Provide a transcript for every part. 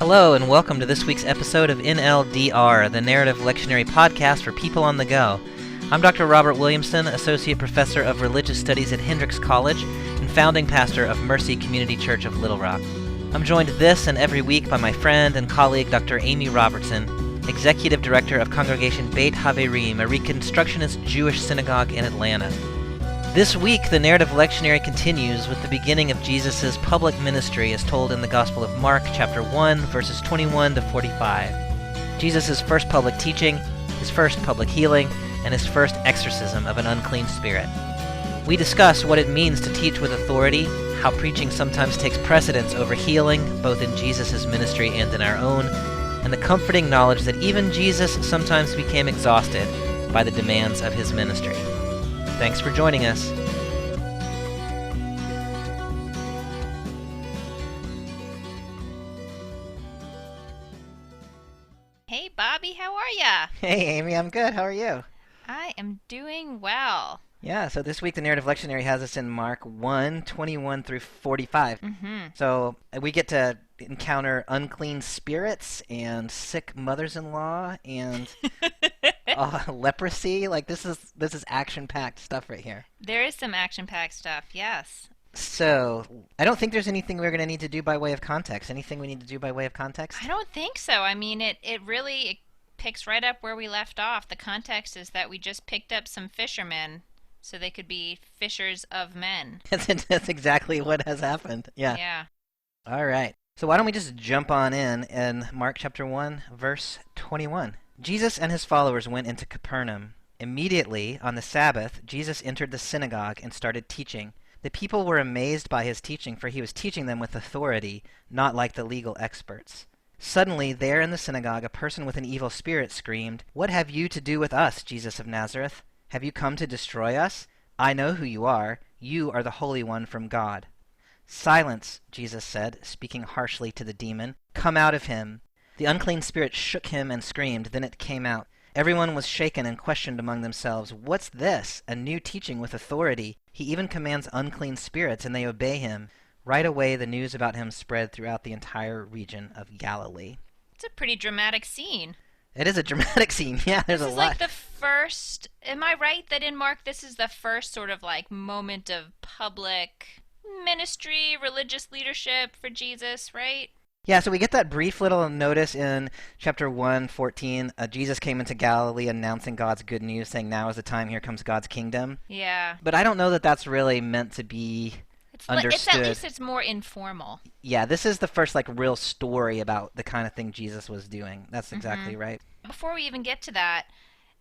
Hello, and welcome to this week's episode of NLDR, the Narrative Lectionary Podcast for People on the Go. I'm Dr. Robert Williamson, Associate Professor of Religious Studies at Hendrix College and founding pastor of Mercy Community Church of Little Rock. I'm joined this and every week by my friend and colleague, Dr. Amy Robertson, Executive Director of Congregation Beit Haverim, a Reconstructionist Jewish synagogue in Atlanta. This week, the Narrative Lectionary continues with the beginning of Jesus' public ministry as told in the Gospel of Mark, chapter 1, verses 21 to 45. Jesus' first public teaching, his first public healing, and his first exorcism of an unclean spirit. We discuss what it means to teach with authority, how preaching sometimes takes precedence over healing, both in Jesus' ministry and in our own, and the comforting knowledge that even Jesus sometimes became exhausted by the demands of his ministry. Thanks for joining us. Hey, Bobby, how are ya? Hey, Amy, I'm good. How are you? I am doing well. Yeah, so this week the Narrative Lectionary has us in Mark 1, 21 through 45. So we get to encounter unclean spirits and sick mothers-in-law and leprosy. Like this is action-packed stuff right here. There is some action-packed stuff, yes. So I don't think there's anything we're going to need to do by way of context. Anything we need to do by way of context? I don't think so. I mean, it really picks right up where we left off. The context is that we just picked up some fishermen so they could be fishers of men. That's exactly what has happened. Yeah. Yeah. All right. So why don't we just jump on in Mark chapter 1, verse 21. Jesus and his followers went into Capernaum. Immediately, on the Sabbath, Jesus entered the synagogue and started teaching. The people were amazed by his teaching, for he was teaching them with authority, not like the legal experts. Suddenly, there in the synagogue, a person with an evil spirit screamed, "What have you to do with us, Jesus of Nazareth? Have you come to destroy us? I know who you are. You are the Holy One from God." "Silence," Jesus said, speaking harshly to the demon. "Come out of him." The unclean spirit shook him and screamed. Then it came out. Everyone was shaken and questioned among themselves, "What's this? A new teaching with authority. He even commands unclean spirits, and they obey him." Right away, the news about him spread throughout the entire region of Galilee. It's a pretty dramatic scene. It is a dramatic scene. Yeah, there's a lot. This is like the first, am I right that in Mark this is the first sort of like moment of public ministry, religious leadership for Jesus, right? Yeah, so we get that brief little notice in chapter 1:14. Jesus came into Galilee announcing God's good news, saying, "Now is the time, here comes God's kingdom." Yeah. But I don't know that that's really meant to be understood. At least it's more informal. Yeah, this is the first like real story about the kind of thing Jesus was doing. That's exactly right. Before we even get to that,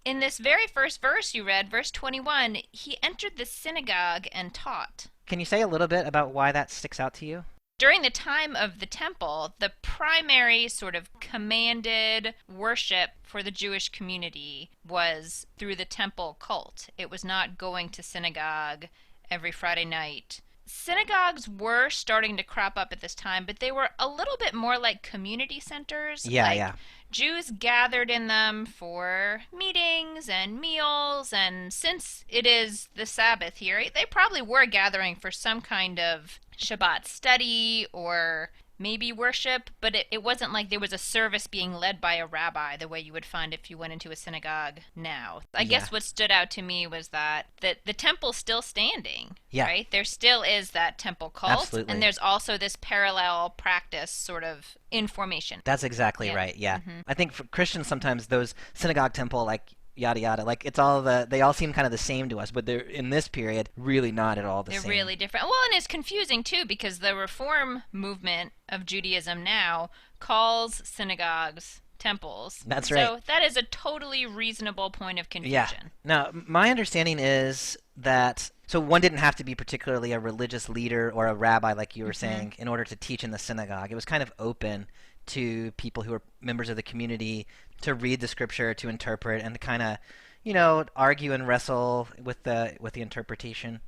in this very first verse you read, verse 21, he entered the synagogue and taught. Can you say a little bit about why that sticks out to you? During the time of the temple, the primary sort of commanded worship for the Jewish community was through the temple cult. It was not going to synagogue every Friday night. Synagogues were starting to crop up at this time, but they were a little bit more like community centers. Yeah. Jews gathered in them for meetings and meals, and since it is the Sabbath here, they probably were gathering for some kind of Shabbat study or maybe worship, but it wasn't like there was a service being led by a rabbi the way you would find if you went into a synagogue now. I guess what stood out to me was that the temple's still standing, right? There still is that temple cult, Absolutely. And there's also this parallel practice sort of in formation. That's exactly right, yeah. I think for Christians sometimes those synagogue, temple, like yada yada, like it's all they all seem kind of the same to us, but they're in this period really not at all the same. They're really different. Well, and it's confusing too because the Reform movement of Judaism now calls synagogues temples. That's right. So that is a totally reasonable point of confusion. Yeah. Now, my understanding is that so one didn't have to be particularly a religious leader or a rabbi like you were saying in order to teach in the synagogue. It was kind of open to people who were members of the community to read the scripture, to interpret, and to kind of, argue and wrestle with the interpretation.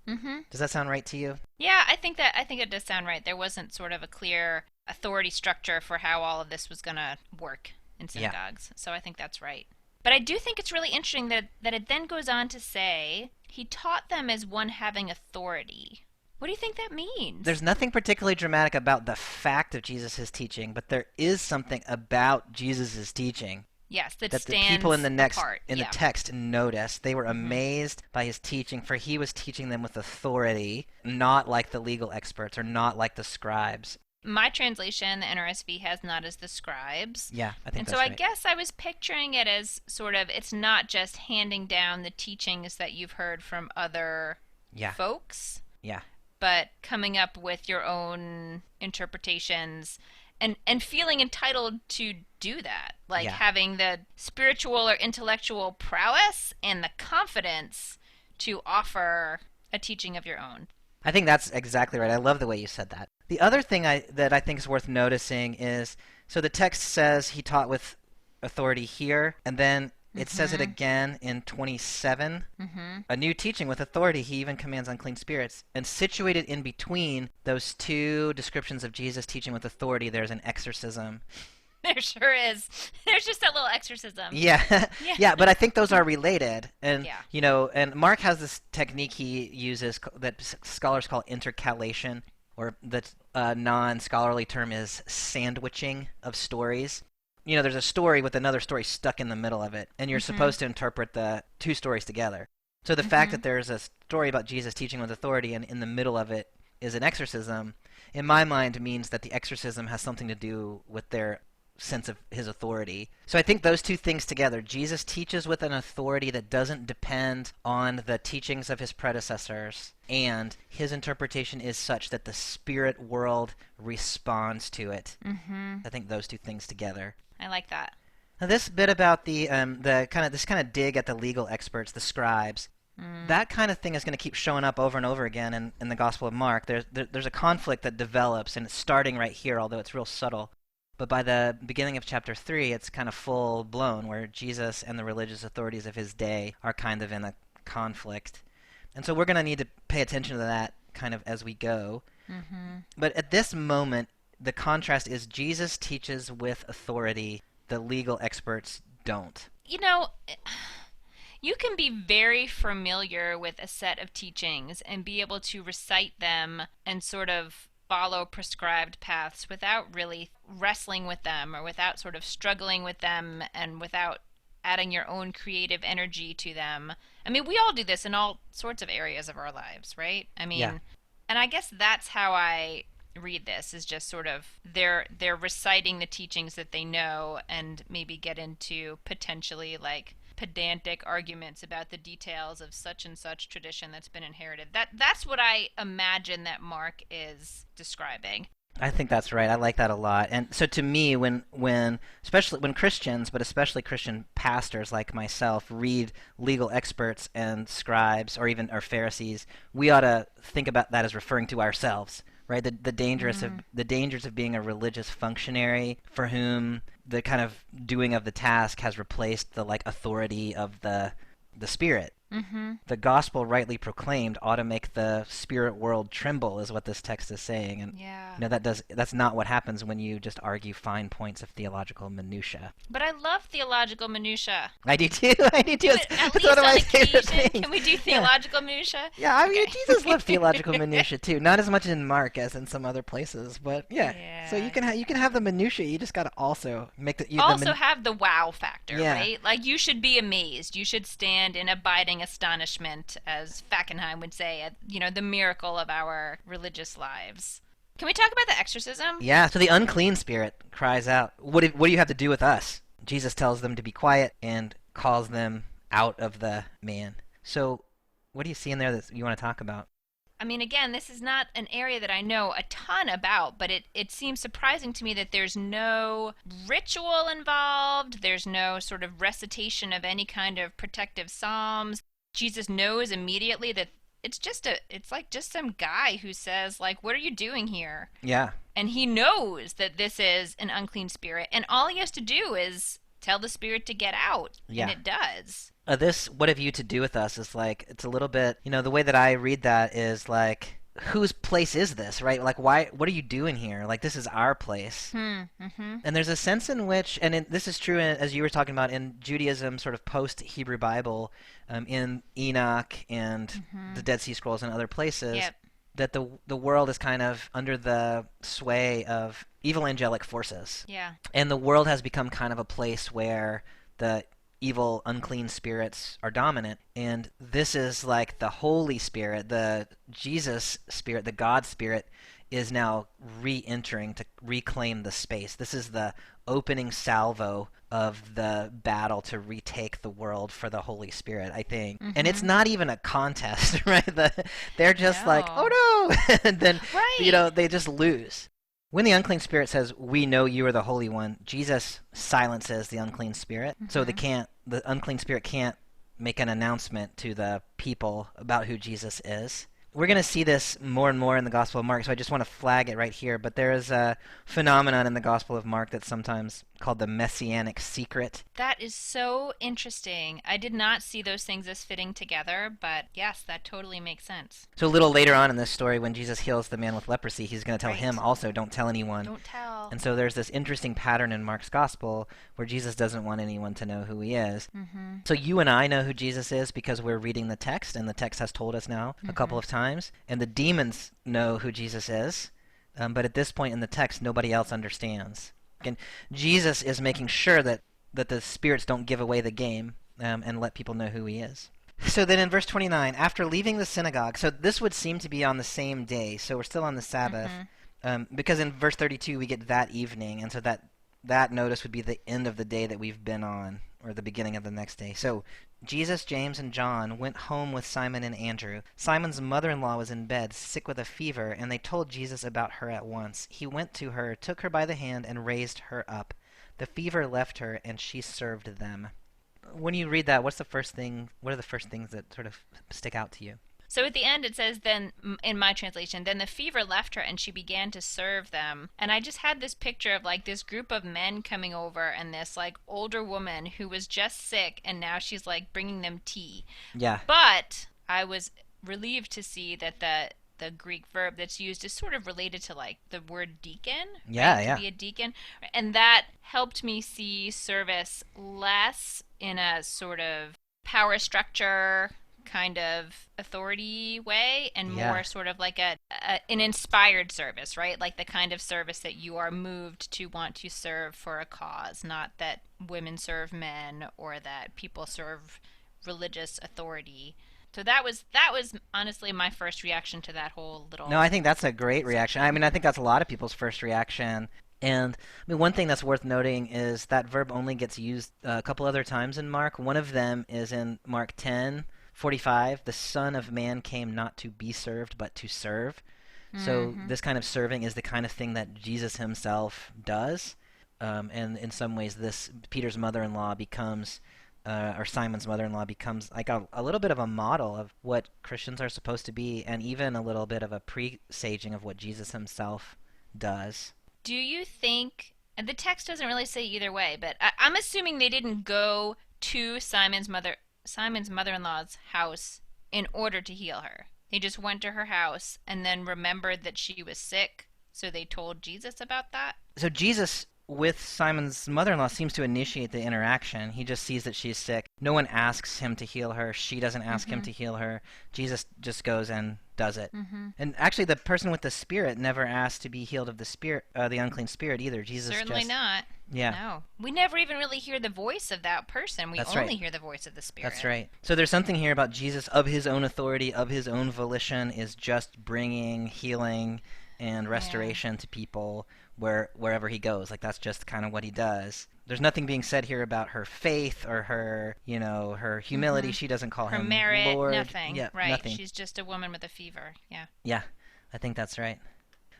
Does that sound right to you? Yeah, I think it does sound right. There wasn't sort of a clear authority structure for how all of this was going to work in synagogues. So I think that's right. But I do think it's really interesting that it then goes on to say he taught them as one having authority. What do you think that means? There's nothing particularly dramatic about the fact of Jesus' teaching, but there is something about Jesus' teaching Yes, that the stands people in the apart. the text noticed. They were amazed by his teaching, for he was teaching them with authority, not like the legal experts or not like the scribes. My translation, the NRSV, has not as the scribes. Yeah, I think and that's so I right. guess I was picturing it as sort of, it's not just handing down the teachings that you've heard from other folks, Yeah. but coming up with your own interpretations and feeling entitled to do that. Like having the spiritual or intellectual prowess and the confidence to offer a teaching of your own. I think that's exactly right. I love the way you said that. The other thing that I think is worth noticing is, so the text says he taught with authority here, and then it says it again in 27. A new teaching with authority. He even commands unclean spirits. And situated in between those two descriptions of Jesus teaching with authority, there's an exorcism. There sure is. There's just a little exorcism. Yeah. Yeah, but I think those are related. And, you know, and Mark has this technique he uses that scholars call intercalation, or the non-scholarly term is sandwiching of stories. You know, there's a story with another story stuck in the middle of it, and you're supposed to interpret the two stories together. So the fact that there's a story about Jesus teaching with authority and in the middle of it is an exorcism, in my mind means that the exorcism has something to do with their sense of his authority. So I think those two things together, Jesus teaches with an authority that doesn't depend on the teachings of his predecessors, and his interpretation is such that the spirit world responds to it. I think those two things together. I like that. Now this bit about the kind of dig at the legal experts, the scribes, that kind of thing is going to keep showing up over and over again in the Gospel of Mark. There's a conflict that develops, and it's starting right here, although it's real subtle. But by the beginning of chapter 3, it's kind of full blown, where Jesus and the religious authorities of his day are kind of in a conflict. And so we're going to need to pay attention to that kind of as we go. But at this moment, the contrast is Jesus teaches with authority, the legal experts don't. You know, you can be very familiar with a set of teachings and be able to recite them and sort of follow prescribed paths without really wrestling with them, or without sort of struggling with them, and without adding your own creative energy to them. I mean, we all do this in all sorts of areas of our lives, right? I mean, and I guess that's how I read this, is just sort of they're reciting the teachings that they know, and maybe get into potentially like pedantic arguments about the details of such and such tradition that's been inherited. That's what I imagine that Mark is describing. I think that's right. I like that a lot. And so to me, when especially when Christians, but especially Christian pastors like myself, read legal experts and scribes, or Pharisees, we ought to think about that as referring to ourselves. Right, the dangers of being a religious functionary for whom the kind of doing of the task has replaced the authority of the spirit. The gospel rightly proclaimed ought to make the spirit world tremble, is what this text is saying. And that's not what happens when you just argue fine points of theological minutia. But I love theological minutia. I do too. It's one of my favorite things. Can we do theological minutia? Yeah, I mean, Jesus loved theological minutia too. Not as much in Mark as in some other places, but yeah. So you can have the minutia. You just got to also make have the wow factor, right? Like, you should be amazed. You should stand in abiding astonishment, as Fackenheim would say, at the miracle of our religious lives. Can we talk about the exorcism? Yeah. So the unclean spirit cries out, "What do you have to do with us?" Jesus tells them to be quiet and calls them out of the man. So what do you see in there that you want to talk about? I mean, again, this is not an area that I know a ton about, but it seems surprising to me that there's no ritual involved. There's no sort of recitation of any kind of protective psalms. Jesus knows immediately that it's like just some guy who says, like, what are you doing here? Yeah. And he knows that this is an unclean spirit, and all he has to do is tell the spirit to get out, and it does. This, what have you to do with us, is like, it's a little bit, the way that I read that is like, whose place is this, right? Like, why? What are you doing here? Like, this is our place. And there's a sense in which, and this is true, as you were talking about, in Judaism, sort of post-Hebrew Bible, in Enoch and the Dead Sea Scrolls and other places, that the world is kind of under the sway of evil angelic forces. Yeah. And the world has become kind of a place where the evil, unclean spirits are dominant. And this is like the Holy Spirit, the Jesus Spirit, the God Spirit is now re-entering to reclaim the space. This is the opening salvo of the battle to retake the world for the Holy Spirit, I think. And it's not even a contest, right? They're just like, oh no! And then, they just lose. When the unclean spirit says, "We know you are the Holy One," Jesus silences the unclean spirit. So the unclean spirit can't make an announcement to the people about who Jesus is. We're going to see this more and more in the Gospel of Mark, so I just want to flag it right here. But there is a phenomenon in the Gospel of Mark that's sometimes called the messianic secret. That is so interesting. I did not see those things as fitting together, but yes, that totally makes sense. So a little later on in this story, when Jesus heals the man with leprosy, he's going to tell him also, don't tell anyone. Don't tell. And so there's this interesting pattern in Mark's Gospel where Jesus doesn't want anyone to know who he is. So you and I know who Jesus is because we're reading the text, and the text has told us now a couple of times. And the demons know who Jesus is, but at this point in the text, nobody else understands. And Jesus is making sure that the spirits don't give away the game and let people know who he is. So then in verse 29, after leaving the synagogue, so this would seem to be on the same day, so we're still on the Sabbath, because in verse 32 we get that evening, and so that notice would be the end of the day that we've been on, or the beginning of the next day. So Jesus, James, and John went home with Simon and Andrew. Simon's mother-in-law was in bed, sick with a fever, and they told Jesus about her at once. He went to her, took her by the hand, and raised her up. The fever left her, and she served them. When you read that, what are the first things that sort of stick out to you? So at the end it says, then, in my translation, then the fever left her and she began to serve them. And I just had this picture of like this group of men coming over and this like older woman who was just sick and now she's like bringing them tea. Yeah. But I was relieved to see that the Greek verb that's used is sort of related to like the word deacon. Yeah, right? yeah. To be a deacon. And that helped me see service less in a sort of power structure kind of authority way and more sort of like an inspired service, right? Like the kind of service that you are moved to want to serve for a cause, not that women serve men or that people serve religious authority. So that was honestly my first reaction to that whole little... No, I think that's a great reaction. I mean, I think that's a lot of people's first reaction. And I mean, one thing that's worth noting is that verb only gets used a couple other times in Mark. One of them is in Mark 10:45. The Son of Man came not to be served, but to serve. So this kind of serving is the kind of thing that Jesus himself does. And in some ways, Peter's mother-in-law becomes... or Simon's mother-in-law becomes like a little bit of a model of what Christians are supposed to be, and even a little bit of a presaging of what Jesus himself does. Do you think, and the text doesn't really say either way, but I'm assuming they didn't go to Simon's mother-in-law's house in order to heal her. They just went to her house and then remembered that she was sick, so they told Jesus about that? So Jesus, with Simon's mother-in-law, seems to initiate the interaction. He just sees that she's sick. No one asks him to heal her. She doesn't ask him to heal her. Jesus just goes and does it. And actually, the person with the spirit never asked to be healed of the spirit, the unclean spirit either. Jesus Certainly not. Yeah. No. We never even really hear the voice of that person. We only hear the voice of the spirit. That's right. So there's something here about Jesus of his own authority, of his own volition, is just bringing healing and restoration to people wherever he goes. Like, that's just kind of what he does. There's nothing being said here about her faith or her, her humility. She doesn't call him merit, Lord. nothing. Yeah, right. Nothing. She's just a woman with a fever. Yeah. Yeah, I think that's right.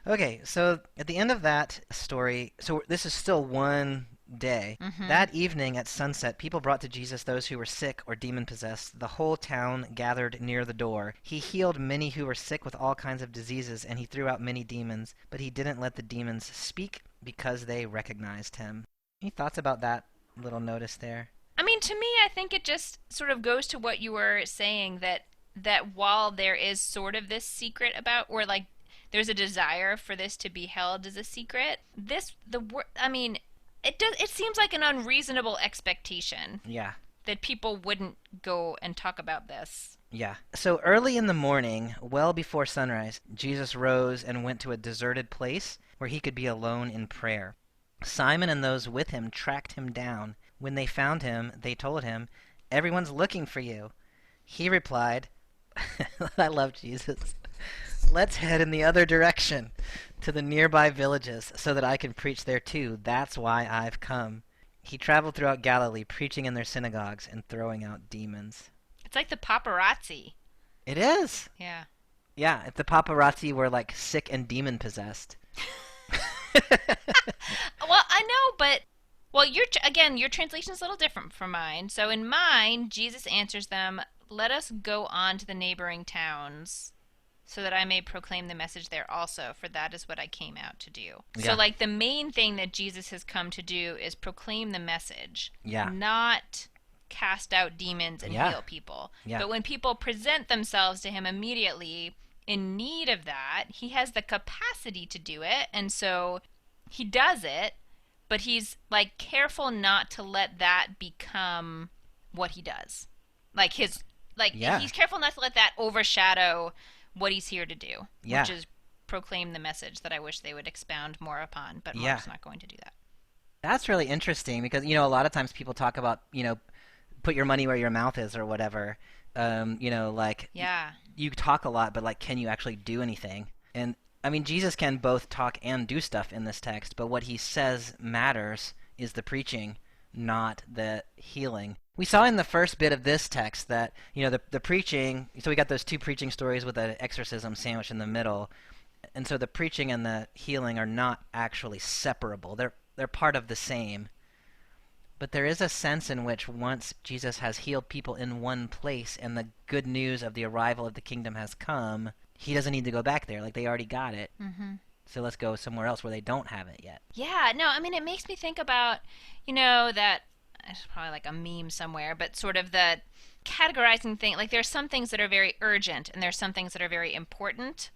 Okay, so at the end of that story, so this is still one day. That evening at sunset, people brought to Jesus those who were sick or demon-possessed. The whole town gathered near the door. He healed many who were sick with all kinds of diseases, and he threw out many demons, but he didn't let the demons speak because they recognized him. Any thoughts about that little notice there? I mean, to me, I think it just sort of goes to what you were saying, that while there is sort of this secret about, or like there's a desire for this to be held as a secret, it seems like an unreasonable expectation. Yeah. That people wouldn't go and talk about this Yeah. So early in the morning, well before sunrise, Jesus rose and went to a deserted place where he could be alone in prayer. Simon and those with him tracked him down. When they found him, they told him, "Everyone's looking for you." He replied, I love Jesus. "Let's head in the other direction to the nearby villages so that I can preach there too. That's why I've come." He traveled throughout Galilee, preaching in their synagogues and throwing out demons. It's like the paparazzi. It is. Yeah. Yeah, if the paparazzi were like sick and demon possessed. Well, I know, but well, your translation is a little different from mine. So in mine, Jesus answers them, "Let us go on to the neighboring towns, so that I may proclaim the message there also, for that is what I came out to do." Yeah. So like the main thing that Jesus has come to do is proclaim the message, Yeah. not cast out demons and Yeah. heal people. Yeah. But when people present themselves to him immediately in need of that, he has the capacity to do it, and so he does it, but he's like careful not to let that become what he does. Like Yeah. he's careful not to let that overshadow what he's here to do, Yeah. which is proclaim the message that I wish they would expound more upon, but Yeah. Mark's not going to do that. That's really interesting because, a lot of times people talk about, put your money where your mouth is or whatever. Like Yeah. you talk a lot, but like, can you actually do anything? And I mean, Jesus can both talk and do stuff in this text, but what he says matters is the preaching, not the healing. We saw in the first bit of this text that, the preaching, so we got those two preaching stories with an exorcism sandwiched in the middle. And so the preaching and the healing are not actually separable. They're part of the same. But there is a sense in which once Jesus has healed people in one place and the good news of the arrival of the kingdom has come, he doesn't need to go back there. Like, they already got it. Mm-hmm. So let's go somewhere else where they don't have it yet. Yeah, no, I mean, it makes me think about, that it's probably like a meme somewhere, but sort of the categorizing thing. Like, there's some things that are very urgent, and there's some things that are very important,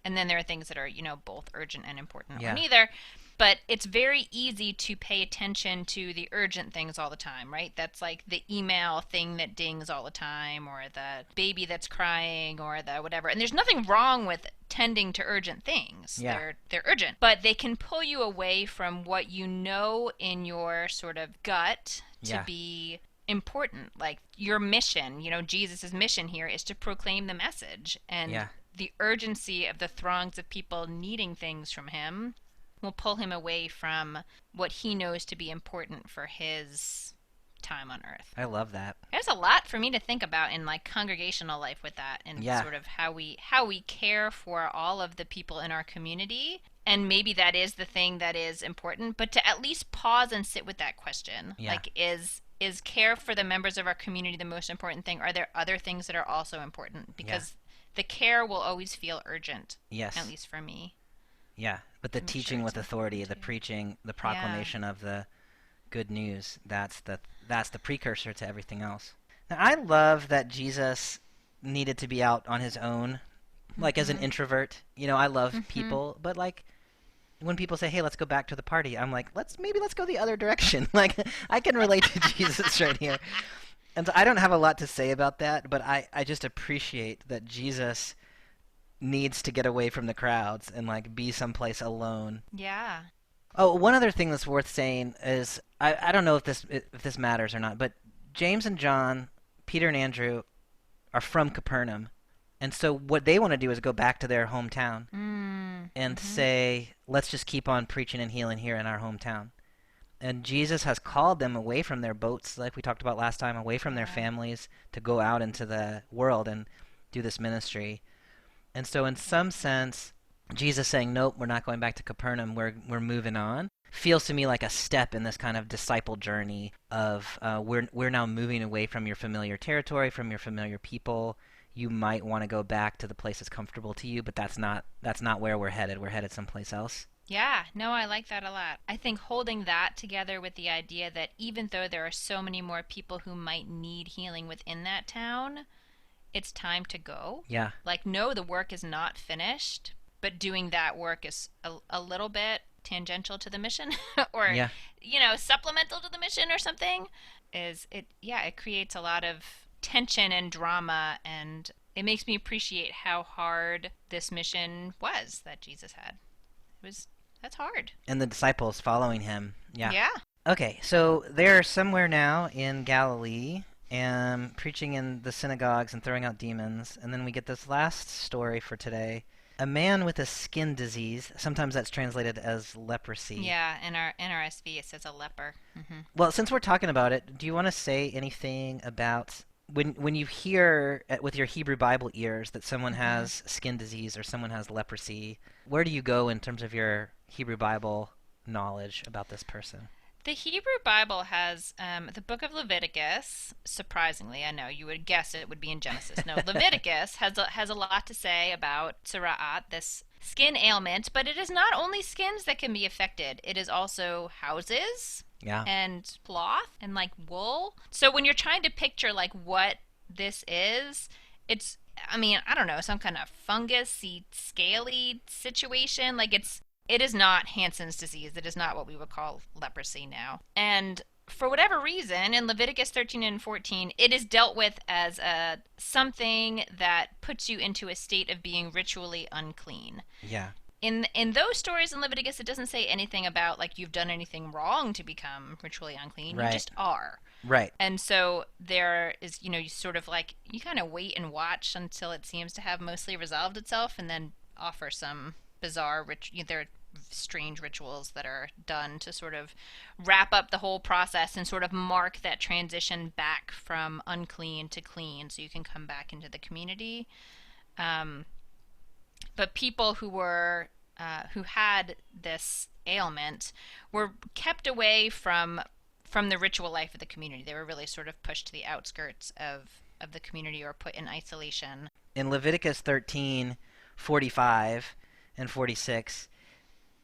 and then there are things that are, both urgent and important, Yeah. or neither. But it's very easy to pay attention to the urgent things all the time, right? That's like the email thing that dings all the time, or the baby that's crying, or the whatever. And there's nothing wrong with tending to urgent things. Yeah. They're urgent, but they can pull you away from what you know in your sort of gut to Yeah. be important. Like your mission, Jesus' mission here is to proclaim the message. And Yeah. the urgency of the throngs of people needing things from him will pull him away from what he knows to be important for his time on earth. I love that. There's a lot for me to think about in like congregational life with that, and Yeah. sort of how we care for all of the people in our community. And maybe that is the thing that is important, but to at least pause and sit with that question. Yeah. Like, is care for the members of our community the most important thing? Are there other things that are also important? Because the care will always feel urgent. Yes. At least for me. Yeah. But the I'm sure teaching it's with authority, the important too. preaching, the proclamation of the good news, that's the precursor to everything else. Now, I love that Jesus needed to be out on his own, like as an introvert. I love people, but like when people say, "Hey, let's go back to the party," I'm like, let's go the other direction. Like, I can relate to Jesus right here. And so I don't have a lot to say about that, but I just appreciate that Jesus needs to get away from the crowds and like be someplace alone. Yeah. Oh, one other thing that's worth saying is I don't know if this matters or not, but James and John, Peter and Andrew are from Capernaum. And so what they want to do is go back to their hometown and say, let's just keep on preaching and healing here in our hometown. And Jesus has called them away from their boats, like we talked about last time, away from their families to go out into the world and do this ministry. And so in some sense, Jesus saying, nope, we're not going back to Capernaum, we're moving on, feels to me like a step in this kind of disciple journey of we're now moving away from your familiar territory, from your familiar people. You might want to go back to the place that's comfortable to you, but that's not where we're headed. We're headed someplace else. Yeah, no, I like that a lot. I think holding that together with the idea that even though there are so many more people who might need healing within that town, it's time to go. Yeah. Like, no, the work is not finished, but doing that work is a little bit tangential to the mission or, supplemental to the mission or something. It creates a lot of tension and drama, and it makes me appreciate how hard this mission was that Jesus had. That's hard. And the disciples following him. Yeah. Yeah. Okay, so they're somewhere now in Galilee and preaching in the synagogues and throwing out demons. And then we get this last story for today. A man with a skin disease, sometimes that's translated as leprosy. Yeah, in our NRSV it says a leper. Well, since we're talking about it, do you want to say anything about when you hear with your Hebrew Bible ears that someone has skin disease or someone has leprosy, where do you go in terms of your Hebrew Bible knowledge about this person? The Hebrew Bible has the book of Leviticus. Surprisingly, I know you would guess it would be in Genesis. No, Leviticus has a lot to say about tzara'at, this skin ailment, but it is not only skins that can be affected. It is also houses, Yeah. and cloth, and like wool. So when you're trying to picture like what this is, it's, I mean, I don't know, some kind of fungusy, scaly situation. Like it is not Hansen's disease. It is not what we would call leprosy now. And for whatever reason, in Leviticus 13 and 14, it is dealt with as something that puts you into a state of being ritually unclean. Yeah. In those stories in Leviticus, it doesn't say anything about like you've done anything wrong to become ritually unclean. Right. You just are. Right. And so there is, you sort of like, you kind of wait and watch until it seems to have mostly resolved itself, and then offer some bizarre there are strange rituals that are done to sort of wrap up the whole process and sort of mark that transition back from unclean to clean, so you can come back into the community. But people who had this ailment were kept away from the ritual life of the community. They were really sort of pushed to the outskirts of the community or put in isolation. In Leviticus 13:45 and 46,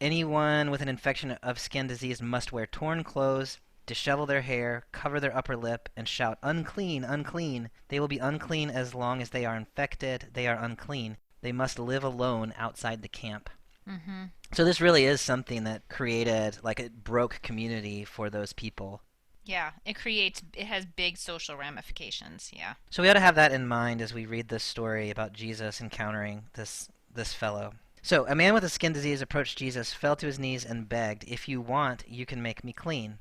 anyone with an infection of skin disease must wear torn clothes, dishevel their hair, cover their upper lip, and shout, "Unclean, unclean." They will be unclean as long as they are infected. They are unclean. They must live alone outside the camp. Mm-hmm. So this really is something that created, like, it broke community for those people. Yeah, it has big social ramifications, yeah. So we ought to have that in mind as we read this story about Jesus encountering this fellow. So a man with a skin disease approached Jesus, fell to his knees, and begged, "If you want, you can make me clean."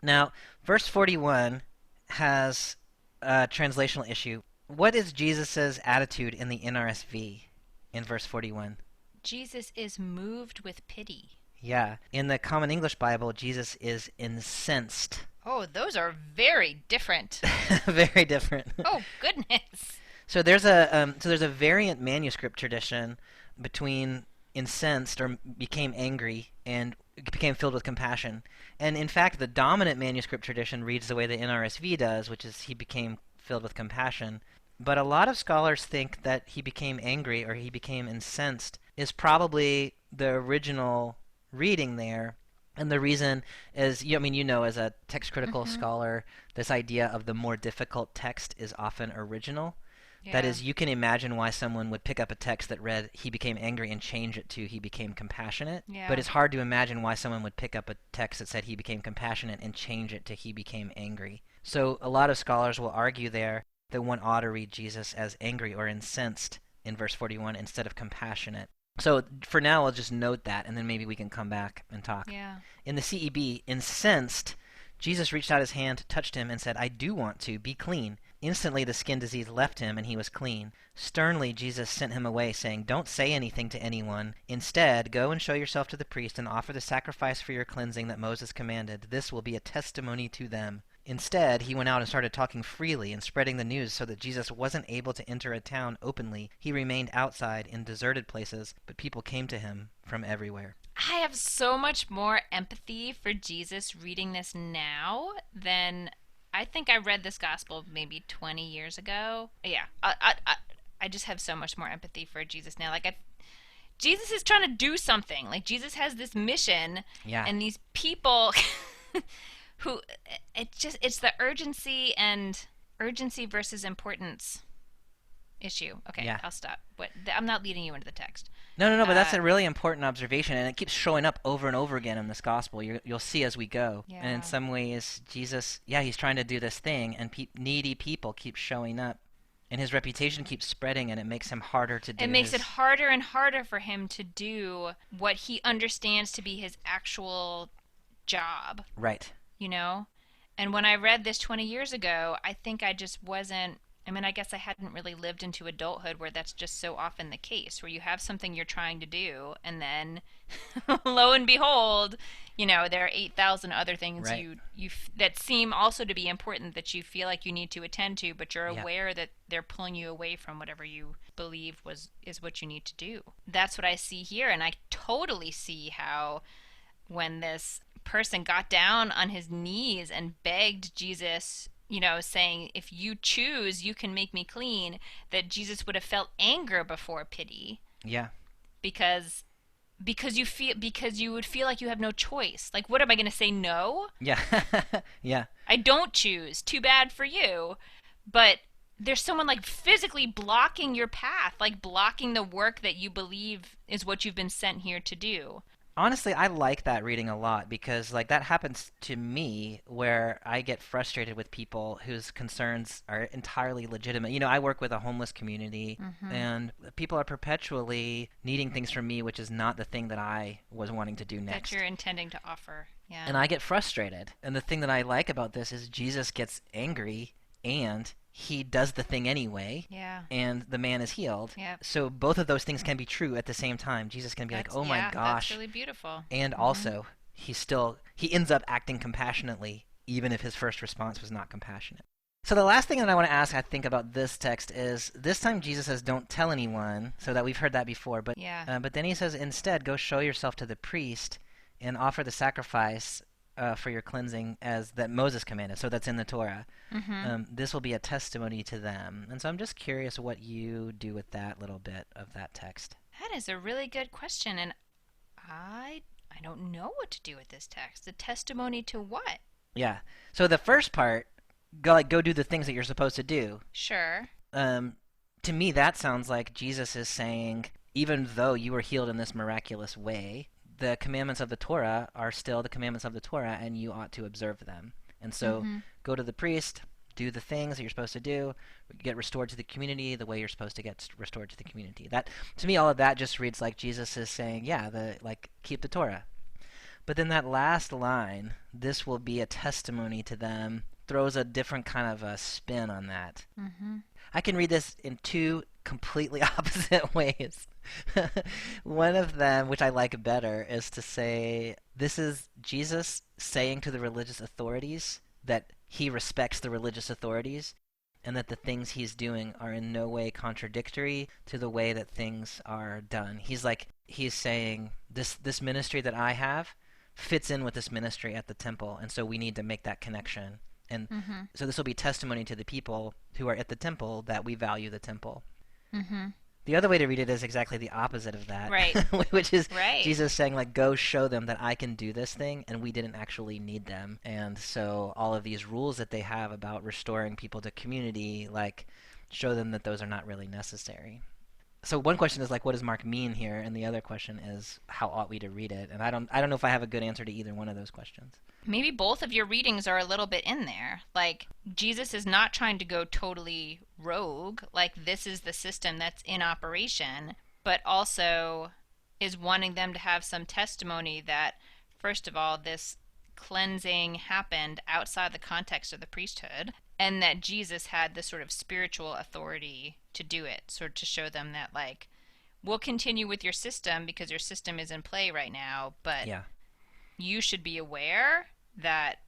Now, verse 41 has a translational issue. What is Jesus' attitude in the NRSV in verse 41? Jesus is moved with pity. Yeah. In the Common English Bible, Jesus is incensed. Oh, those are very different. Very different. Oh, goodness. So there's a variant manuscript tradition between incensed or became angry and became filled with compassion. And in fact, the dominant manuscript tradition reads the way the NRSV does, which is he became filled with compassion. But a lot of scholars think that he became angry or he became incensed is probably the original reading there. And the reason is, as a text critical scholar, this idea of the more difficult text is often original. Yeah. That is, you can imagine why someone would pick up a text that read, "He became angry," and change it to "He became compassionate." Yeah. But it's hard to imagine why someone would pick up a text that said, "He became compassionate," and change it to "He became angry." So a lot of scholars will argue there that one ought to read Jesus as angry or incensed in verse 41 instead of compassionate. So for now, I'll just note that, and then maybe we can come back and talk. Yeah. In the CEB, incensed, Jesus reached out his hand, touched him, and said, "I do want to. Be clean." Instantly the skin disease left him, and he was clean. Sternly Jesus sent him away, saying, "Don't say anything to anyone. Instead, go and show yourself to the priest and offer the sacrifice for your cleansing that Moses commanded. This will be a testimony to them." Instead, he went out and started talking freely and spreading the news so that Jesus wasn't able to enter a town openly. He remained outside in deserted places, but people came to him from everywhere. I have so much more empathy for Jesus reading this now than I think I read this gospel maybe 20 years ago. Yeah, I just have so much more empathy for Jesus now. Jesus is trying to do something. Like, Jesus has this mission, and these people who, it's the urgency versus importance. issue. Okay, Yeah. I'll stop. I'm not leading you into the text. No, no, no, but that's Uh, a really important observation, and it keeps showing up over and over again in this gospel. You'll see as we go. And in yeah. some ways, Jesus, yeah, he's trying to do this thing, and needy people keep showing up, and his reputation keeps spreading, and it makes him harder to It do makes it his. harder and harder for him to do what he understands to be his actual job, Right. you know? And when I read this 20 years ago, I think I just wasn't. I mean, I guess I hadn't really lived into adulthood where that's just so often the case, where you have something you're trying to do, and then lo and behold, there are 8,000 other things Right. that seem also to be important that you feel like you need to attend to, but you're Yeah. aware that they're pulling you away from whatever you believe is what you need to do. That's what I see here, and I totally see how when this person got down on his knees and begged Jesus, saying, "If you choose, you can make me clean," that Jesus would have felt anger before pity, Yeah. because because you would feel like you have no choice. Like, what am I going to say? No, Yeah. Yeah. I don't choose. Too bad for you. But there's someone like physically blocking your path, like blocking the work that you believe is what you've been sent here to do. Honestly, I like that reading a lot because like that happens to me where I get frustrated with people whose concerns are entirely legitimate. I work with a homeless community Mm-hmm. and people are perpetually needing things from me which is not the thing that I was wanting to do That you're next. intending to offer. Yeah. And I get frustrated. And the thing that I like about this is Jesus gets angry and he does the thing anyway, Yeah. and the man is healed. Yep. So both of those things can be true at the same time. Jesus can be like, That's "Oh my yeah, that's gosh." really beautiful. And Mhm. also, he ends up acting compassionately even if his first response was not compassionate. So the last thing that I want to ask, I think, about this text is this time Jesus says, "Don't tell anyone," so that we've heard that before. But Yeah. but then he says instead, "Go show yourself to the priest and offer the sacrifice for your cleansing as that Moses commanded." So that's in the Torah. Mhm. This will be a testimony to them. And so I'm just curious what you do with that little bit of that text. That is a really good question, and I don't know what to do with this text. The testimony to what? Yeah. So the first part, go do the things that you're supposed to do. Sure. Um, to me, that sounds like Jesus is saying, even though you were healed in this miraculous way, the commandments of the Torah are still the commandments of the Torah, and you ought to observe them. And so, Mhm. go to the priest, do the things that you're supposed to do, get restored to the community the way you're supposed to get restored to the community. That, to me, all of that just reads like Jesus is saying, yeah, keep the Torah. But then that last line, this will be a testimony to them, throws a different kind of a spin on that. Mhm. I can read this in two completely opposite ways. One of them, which I like better, is to say this is Jesus saying to the religious authorities that he respects the religious authorities and that the things he's doing are in no way contradictory to the way that things are done. He's saying this ministry that I have fits in with this ministry at the temple, and so we need to make that connection. And Mhm. so this will be testimony to the people who are at the temple that we value the temple. Mhm. The other way to read it is exactly the opposite of that, Right. which is Right. Jesus saying, like, go show them that I can do this thing and we didn't actually need them. And so all of these rules that they have about restoring people to community, like, show them that those are not really necessary. So one question is like, what does Mark mean here? And the other question is, how ought we to read it? And I don't know if I have a good answer to either one of those questions. Maybe both of your readings are a little bit in there. Like, Jesus is not trying to go totally rogue, like, this is the system that's in operation, but also is wanting them to have some testimony that, first of all, this cleansing happened outside the context of the priesthood, and that Jesus had this sort of spiritual authority to do it, sort of to show them that, like, we'll continue with your system because your system is in play right now, but Yeah. you should be aware that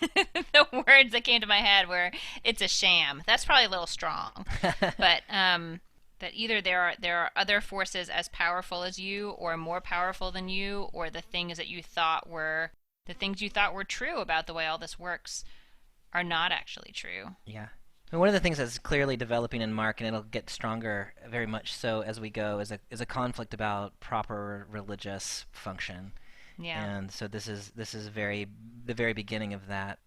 the words that came to my head were it's a sham. That's probably a little strong. But that either there are other forces as powerful as you or more powerful than you, or the things you thought were true about the way all this works are not actually true. Yeah. And one of the things that's clearly developing in Mark, and it'll get stronger very much so as we go, is a conflict about proper religious function. Yeah. And so this is the very beginning of that.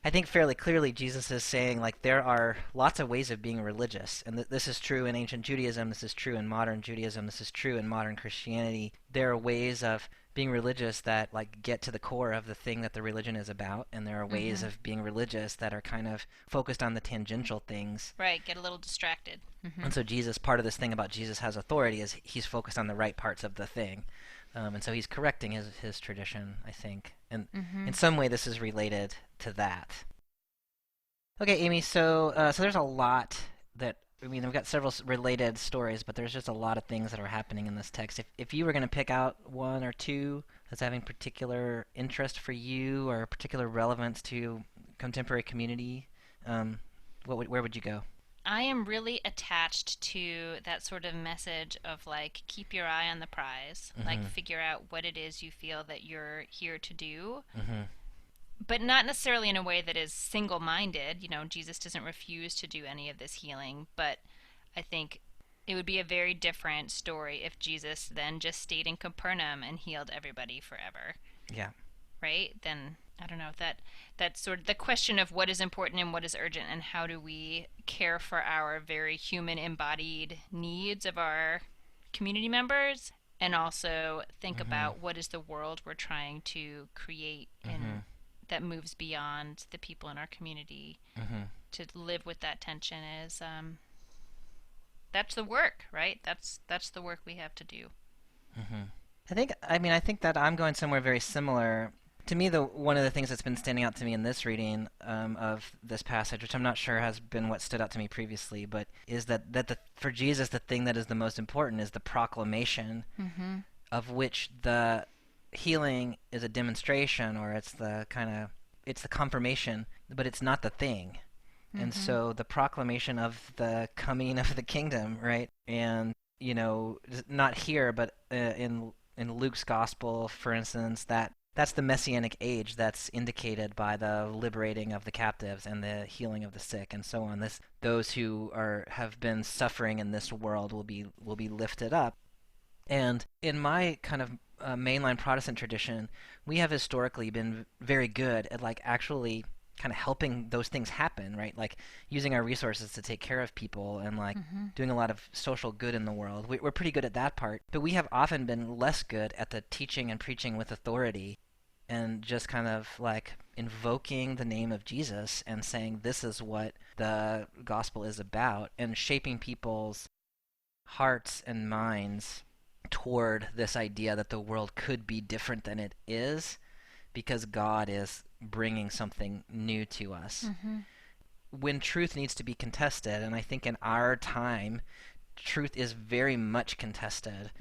I think fairly clearly Jesus is saying, like, there are lots of ways of being religious, and this is true in ancient Judaism, this is true in modern Judaism, this is true in modern Christianity. There are ways of being religious that, like, get to the core of the thing that the religion is about, and there are ways of being religious that are kind of focused on the tangential things. Right, get a little distracted. And so Jesus, part of this thing about Jesus has authority is he's focused on the right parts of the thing. And so he's correcting his tradition, I think. And in some way, this is related to that. Okay, Amy, so there's a lot that, I mean, we've got several related stories, but there's just a lot of things that are happening in this text. If you were going to pick out one or two that's having particular interest for you or particular relevance to contemporary community, where would you go? I am really attached to that sort of message of, like, keep your eye on the prize, like, figure out what it is you feel that you're here to do, but not necessarily in a way that is single-minded. You know, Jesus doesn't refuse to do any of this healing, but I think it would be a very different story if Jesus then just stayed in Capernaum and healed everybody forever. Yeah. Right? Then, I don't know, that's sort of the question of what is important and what is urgent, and how do we care for our very human embodied needs of our community members, and also think about what is the world we're trying to create in that moves beyond the people in our community. To live with that tension is that's the work, right? That's the work we have to do. I think that I'm going somewhere very similar. To me, one of the things that's been standing out to me in this reading of this passage, which I'm not sure has been what stood out to me previously, but is that for Jesus, the thing that is the most important is the proclamation, of which the healing is a demonstration, or it's the confirmation, but it's not the thing. And so the proclamation of the coming of the kingdom, right? And, you know, not here, but in Luke's gospel, for instance, that's the messianic age that's indicated by the liberating of the captives and the healing of the sick and so on. Those who have been suffering in this world will be lifted up. And in my kind of mainline Protestant tradition, we have historically been very good at, like, actually kind of helping those things happen, right? Like using our resources to take care of people and, like, doing a lot of social good in the world. We're pretty good at that part, but we have often been less good at the teaching and preaching with authority and just kind of, like, invoking the name of Jesus and saying this is what the gospel is about, and shaping people's hearts and minds toward this idea that the world could be different than it is because God is bringing something new to us. When truth needs to be contested, and I think in our time, truth is very much contested.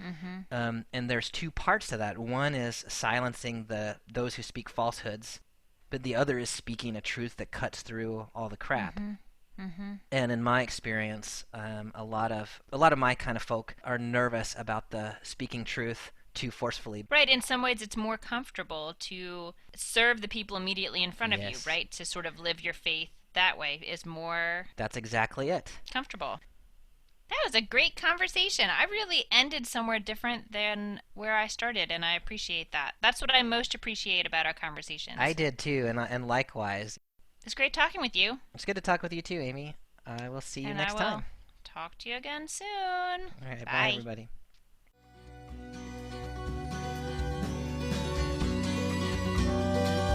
And there's two parts to that. One is silencing those who speak falsehoods, but the other is speaking a truth that cuts through all the crap. And in my experience, a lot of my kind of folk are nervous about the speaking truth too forcefully. Right. In some ways, it's more comfortable to serve the people immediately in front of you, right? To sort of live your faith that way is more... That's exactly it. Comfortable. That was a great conversation. I really ended somewhere different than where I started, and I appreciate that. That's what I most appreciate about our conversations. I did too, and likewise. It's great talking with you. It's good to talk with you too, Amy. I will see you next time. Talk to you again soon. All right, bye everybody.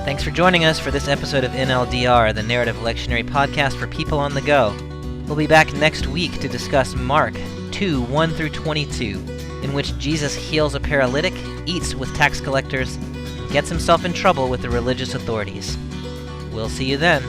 Thanks for joining us for this episode of NLDR, the narrative lectionary podcast for people on the go. We'll be back next week to discuss Mark 2, 1 through 22, in which Jesus heals a paralytic, eats with tax collectors, and gets himself in trouble with the religious authorities. We'll see you then.